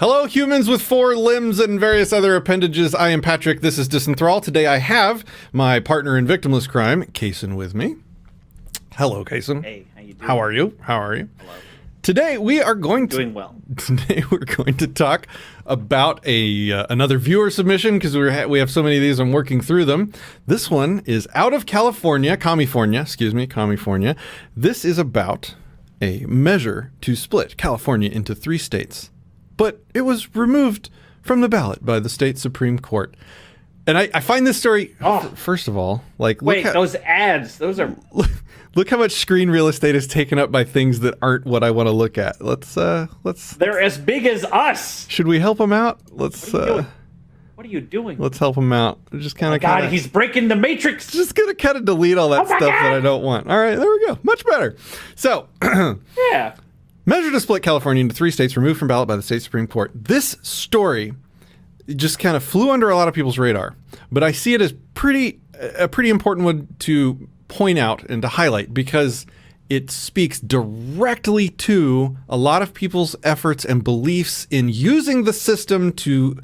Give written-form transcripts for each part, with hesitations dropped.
Hello, humans with 4 limbs and various other appendages. I am Patrick. This is Disenthrall. Today I have my partner in victimless crime, Kaysen, with me. Hello, Kaysen. Hey, how you doing? How are you? How are you? Hello. Today we are going to Doing well. Today we're going to talk about another viewer submission because we have so many of these. I'm working through them. This one is out of California, Commiefornia. This is about a measure to split California into 3 states. But it was removed from the ballot by the state Supreme Court. And I find this story, first of all, like... Wait, those ads, those are... Look how much screen real estate is taken up by things that aren't what I want to look at. Let's... They're as big as us! Should we help him out? Let's... What are you doing? Let's help him out. Just kind of... God, he's breaking the matrix! Just gonna kind of delete all that stuff that I don't want. All right, there we go. Much better. So... Yeah. Measure to split California into 3 states removed from ballot by the state Supreme Court. This story just kind of flew under a lot of people's radar, but I see it as a pretty important one to point out and to highlight because it speaks directly to a lot of people's efforts and beliefs in using the system to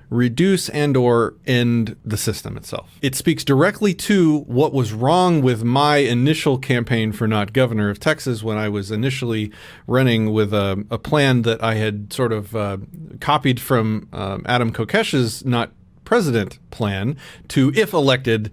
reduce and or end the system itself. It speaks directly to what was wrong with my initial campaign for not governor of Texas when I was initially running with a plan that I had sort of copied from Adam Kokesh's not president plan to, if elected,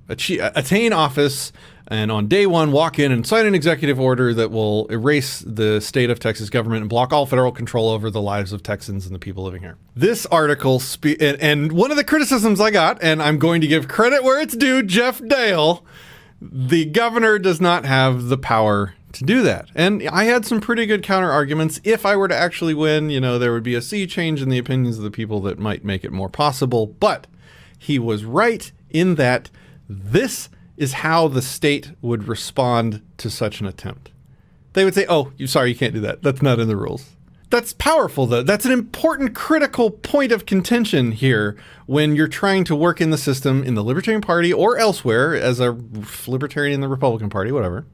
attain office and on day one walk in and sign an executive order that will erase the state of Texas government and block all federal control over the lives of Texans and the people living here. This article, and one of the criticisms I got, and I'm going to give credit where it's due, Jeff Dale, the governor does not have the power to do that. And I had some pretty good counter arguments. If I were to actually win, there would be a sea change in the opinions of the people that might make it more possible. But he was right in that this is how the state would respond to such an attempt. They would say, oh, you can't do that. That's not in the rules. That's powerful, though. That's an important, critical point of contention here when you're trying to work in the system in the Libertarian Party or elsewhere as a Libertarian in the Republican Party, whatever.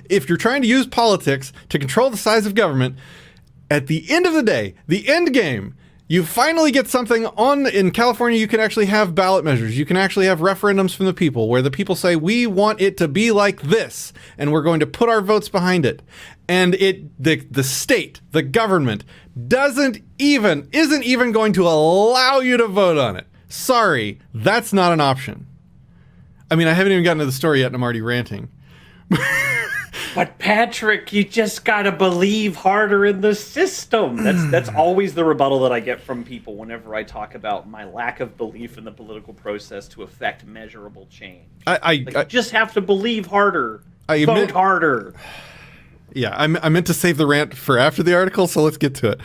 If you're trying to use politics to control the size of government, at the end of the day, the end game, you finally get something in California. You can actually have ballot measures. You can actually have referendums from the people where the people say, we want it to be like this, and we're going to put our votes behind it. And the state, the government, isn't even going to allow you to vote on it. Sorry, that's not an option. I mean, I haven't even gotten to the story yet, and I'm already ranting. But Patrick, you just gotta believe harder in the system. That's always the rebuttal that I get from people whenever I talk about my lack of belief in the political process to affect measurable change. You just have to believe harder. Vote harder. Yeah, I meant to save the rant for after the article, so let's get to it.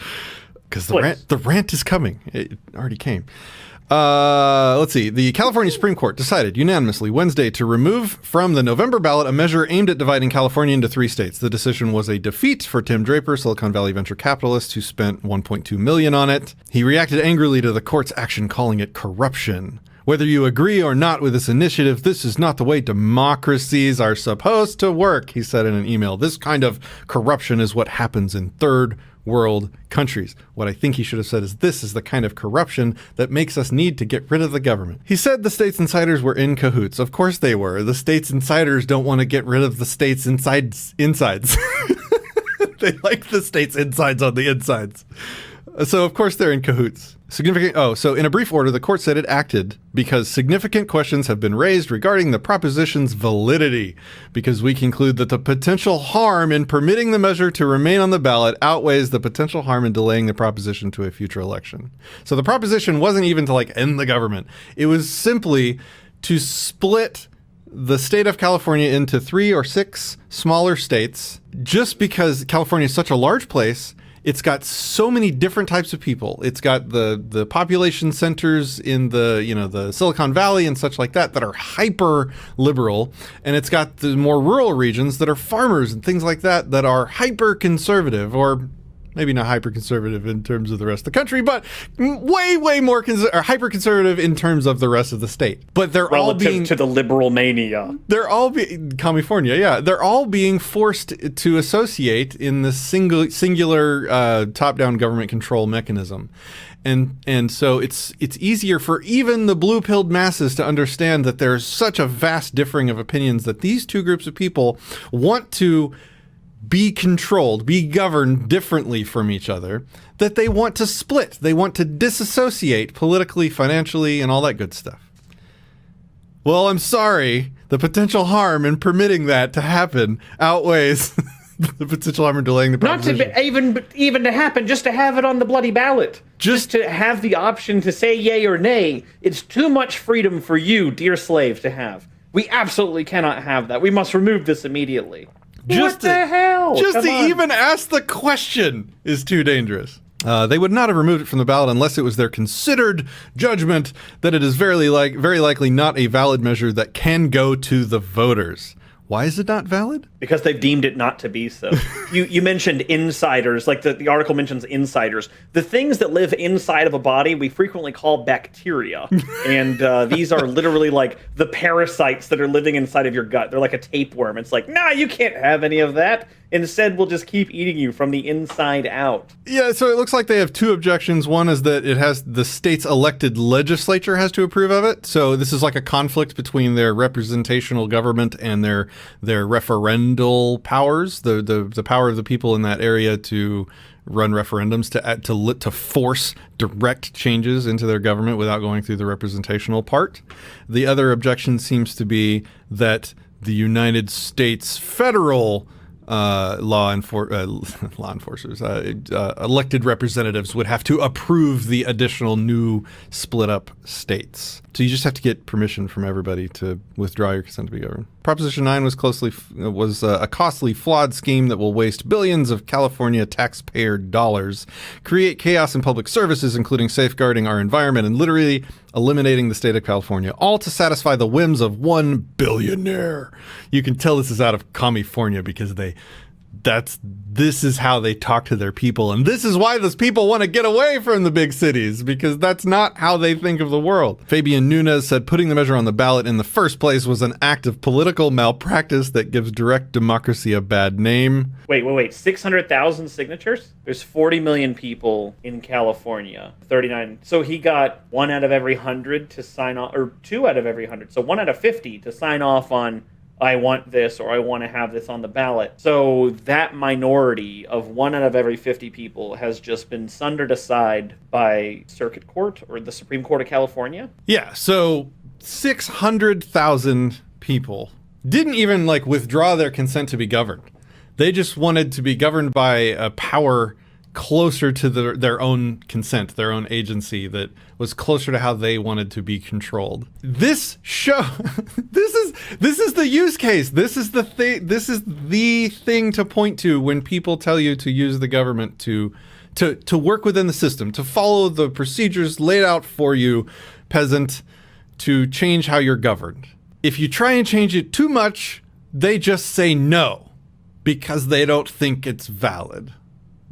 Because the rant is coming. It already came. Let's see. The California Supreme Court decided unanimously Wednesday to remove from the November ballot a measure aimed at dividing California into 3 states. The decision was a defeat for Tim Draper, Silicon Valley venture capitalist who spent $1.2 million on it. He reacted angrily to the court's action, calling it corruption. Whether you agree or not with this initiative, this is not the way democracies are supposed to work, he said in an email. This kind of corruption is what happens in third world countries. What I think he should have said is this is the kind of corruption that makes us need to get rid of the government. He said the state's insiders were in cahoots. Of course they were. The state's insiders don't want to get rid of the state's insides. They like the state's insides on the insides. So of course they're in cahoots. So in a brief order, the court said it acted because significant questions have been raised regarding the proposition's validity, because we conclude that the potential harm in permitting the measure to remain on the ballot outweighs the potential harm in delaying the proposition to a future election. So the proposition wasn't even to end the government. It was simply to split the state of California into 3 or 6 smaller states, just because California is such a large place. It's got so many different types of people. It's got the population centers in the Silicon Valley and such like that are hyper liberal, and it's got the more rural regions that are farmers and things like that are hyper conservative or Maybe not hyper-conservative in terms of the rest of the country, but way more hyper-conservative in terms of the rest of the state. But they're all being... to the liberal mania. They're all Commiefornia, yeah. They're all being forced to associate in this singular top-down government control mechanism. And so it's easier for even the blue-pilled masses to understand that there's such a vast differing of opinions that these two groups of people want to be controlled, be governed differently from each other, that they want to split. They want to disassociate politically, financially, and all that good stuff. Well, I'm sorry. The potential harm in permitting that to happen outweighs the potential harm in delaying the proposition. Not to even to happen, just to have it on the bloody ballot. Just to have the option to say yay or nay. It's too much freedom for you, dear slave, to have. We absolutely cannot have that. We must remove this immediately. What the hell? Just to even ask the question is too dangerous. They would not have removed it from the ballot unless it was their considered judgment that it is very likely not a valid measure that can go to the voters. Why is it not valid? Because they've deemed it not to be so. You mentioned insiders, like the article mentions insiders. The things that live inside of a body we frequently call bacteria. And these are literally like the parasites that are living inside of your gut. They're like a tapeworm. It's like, nah, you can't have any of that. Instead, we'll just keep eating you from the inside out. Yeah, so it looks like they have two objections. One is that it has the state's elected legislature has to approve of it. So this is like a conflict between their representational government and their referendal powers, the power of the people in that area to run referendums to force direct changes into their government without going through the representational part. The other objection seems to be that the United States federal law enforcers, elected representatives would have to approve the additional new split up states. So you just have to get permission from everybody to withdraw your consent to be governed. Proposition 9 was a costly, flawed scheme that will waste billions of California taxpayer dollars, create chaos in public services, including safeguarding our environment and literally eliminating the state of California, all to satisfy the whims of one billionaire. You can tell this is out of Commiefornia because this is how they talk to their people. And this is why those people want to get away from the big cities, because that's not how they think of the world. Fabian Nunez said putting the measure on the ballot in the first place was an act of political malpractice that gives direct democracy a bad name. Wait. 600,000 signatures? There's 40 million people in California. 39. So he got 1 out of every 100 to sign off, or 2 out of every 100. So 1 out of 50 to sign off on I want this or I want to have this on the ballot. So that minority of 1 out of every 50 people has just been sundered aside by Circuit Court or the Supreme Court of California? Yeah, so 600,000 people didn't even withdraw their consent to be governed. They just wanted to be governed by a power closer to their own consent, their own agency that was closer to how they wanted to be controlled. This is the use case. This is the thing to point to when people tell you to use the government to work within the system, to follow the procedures laid out for you, peasant, to change how you're governed. If you try and change it too much, they just say no because they don't think it's valid.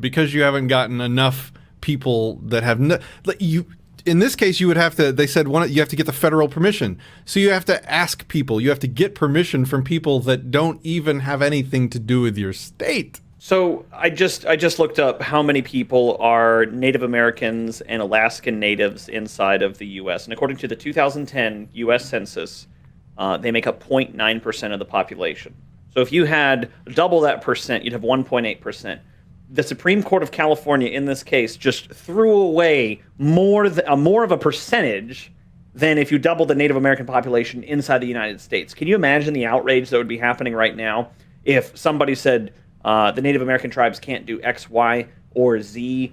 Because you haven't gotten enough people that have in this case, you would have to. They said you have to get the federal permission, so you have to ask people. You have to get permission from people that don't even have anything to do with your state. So I just looked up how many people are Native Americans and Alaskan Natives inside of the U.S. And according to the 2010 U.S. Census, they make up 0.9% of the population. So if you had double that percent, you'd have 1.8%. The Supreme Court of California, in this case, just threw away more of a percentage than if you doubled the Native American population inside the United States. Can you imagine the outrage that would be happening right now if somebody said the Native American tribes can't do X, Y, or Z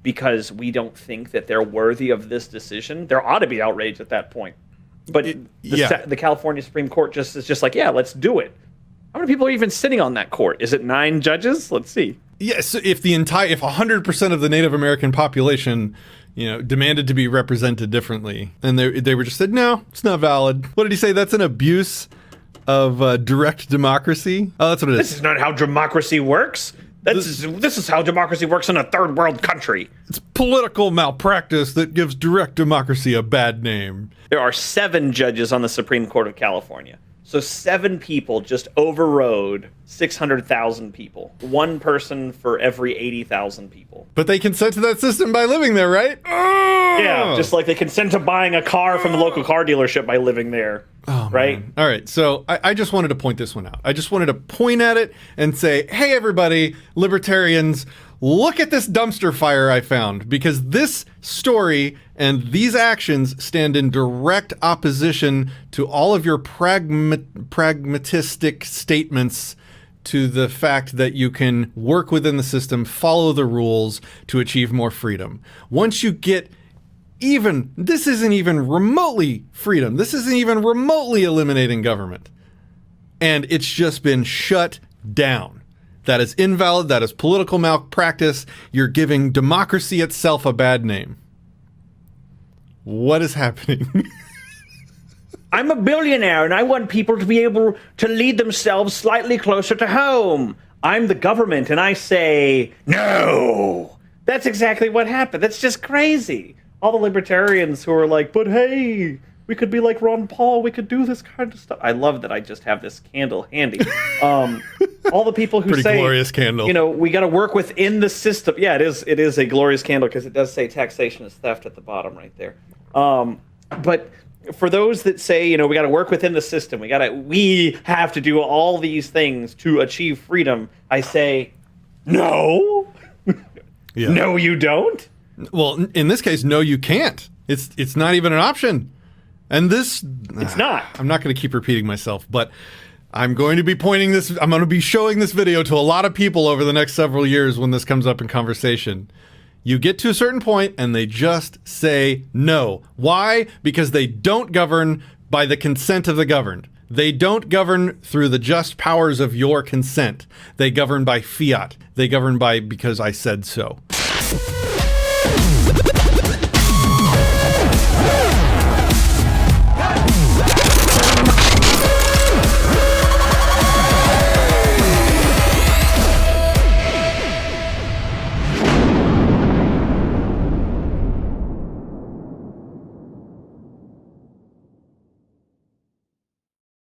because we don't think that they're worthy of this decision? There ought to be outrage at that point. But the California Supreme Court is just like, yeah, let's do it. How many people are even sitting on that court? Is it 9 judges? Let's see. Yes, if 100% of the Native American population, demanded to be represented differently, and they were just said, no, it's not valid. What did he say? That's an abuse of direct democracy. Oh, that's what it is. This is not how democracy works. This is how democracy works in a third world country. It's political malpractice that gives direct democracy a bad name. There are 7 judges on the Supreme Court of California. So 7 people just overrode 600,000 people. 1 person for every 80,000 people. But they consent to that system by living there, right? Oh! Yeah, just like they consent to buying a car from the local car dealership by living there. Oh, right? Man. All right, so I just wanted to point this one out. I just wanted to point at it and say, hey, everybody, libertarians, look at this dumpster fire I found, because this story and these actions stand in direct opposition to all of your pragmatistic statements to the fact that you can work within the system, follow the rules to achieve more freedom. Once you get this isn't even remotely freedom. This isn't even remotely eliminating government. And it's just been shut down. That is invalid. That is political malpractice. You're giving democracy itself a bad name. What is happening? I'm a billionaire and I want people to be able to lead themselves slightly closer to home. I'm the government and I say, no. That's exactly what happened. That's just crazy. All the libertarians who are like, but hey, we could be like Ron Paul. We could do this kind of stuff. I love that I just have this candle handy. All the people who Pretty say, glorious candle. We got to work within the system. Yeah, it is a glorious candle because it does say taxation is theft at the bottom right there. But for those that say, we got to work within the system, we have to do all these things to achieve freedom, I say, no. Yeah. No, you don't. Well, in this case, no, you can't. It's not even an option. And it's not. I'm not going to keep repeating myself, but I'm going to be I'm going to be showing this video to a lot of people over the next several years when this comes up in conversation. You get to a certain point and they just say no. Why? Because they don't govern by the consent of the governed. They don't govern through the just powers of your consent. They govern by fiat. They govern by because I said so.